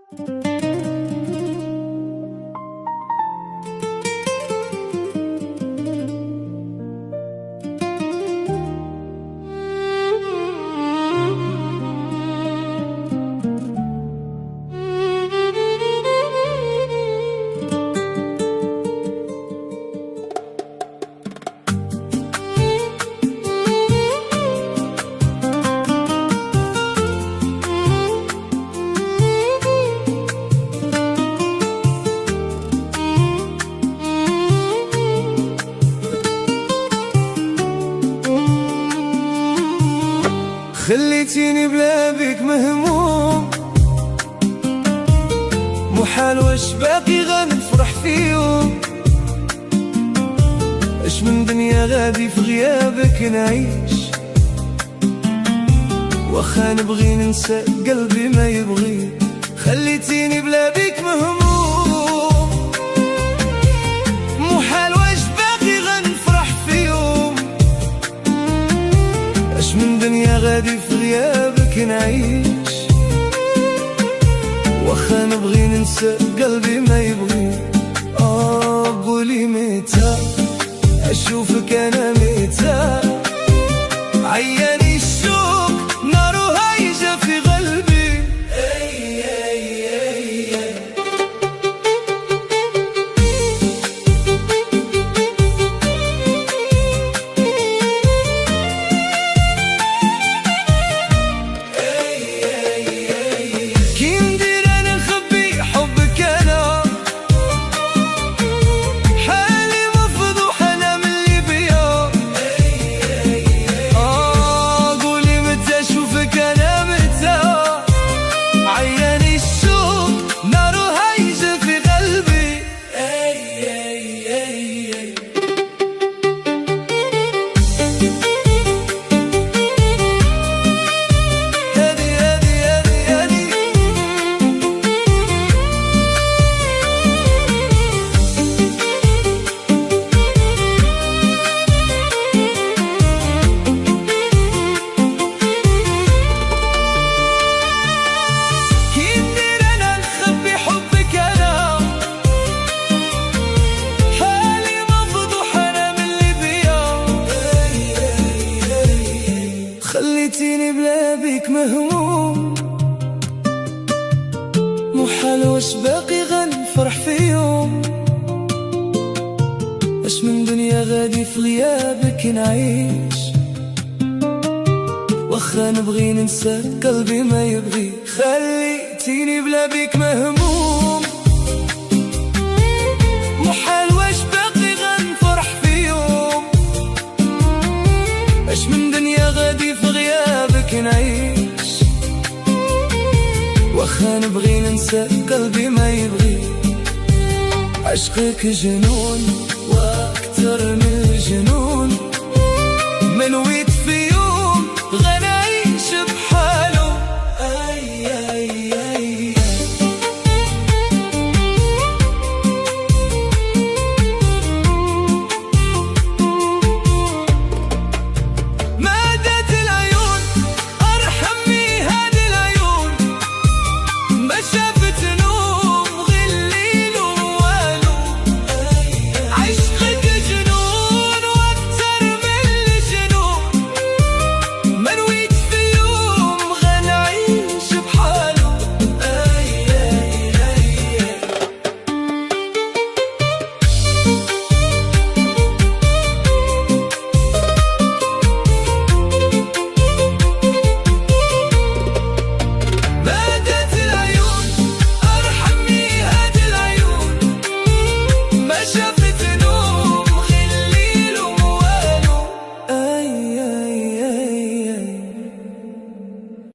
خليتيني بلا بيك مهموم، محال واش باقي غنفرح فيهم. اش من دنيا غادي في غيابك نعيش، واخا نبغي ننسى قلبي ما يبغي. خليتيني بلا بيك مهموم، محال واش باقي غنفرح فيهم. اش من دنيا غادي في غيابك نعيش، واخا نبغي ننسى قلبي ما يبغي. قولي متى اشوفك انا، متى عياني الشوق ناره هايجة في قلبي. كي ندير انا نخبي حبك انا، حالي مفضوح انا من اللي بيا. قولي متى اشوفك انا، متى عياني الشوق ناره هايجة في قلبي. خليتيني بلا بيك مهموم، محال واش باقي غنفرح فيهم. اش من دنيا غادي في غيابك نعيش، واخا نبغي ننسى قلبي ما يبغي. خليتيني بلا بيك مهموم، محال واش باقي غنفرح فيهم. اش من دنيا غادي في غيابك نعيش، واخا نبغي ننسى قلبي ما يبغي. عشقك جنون واكتر من الجنون.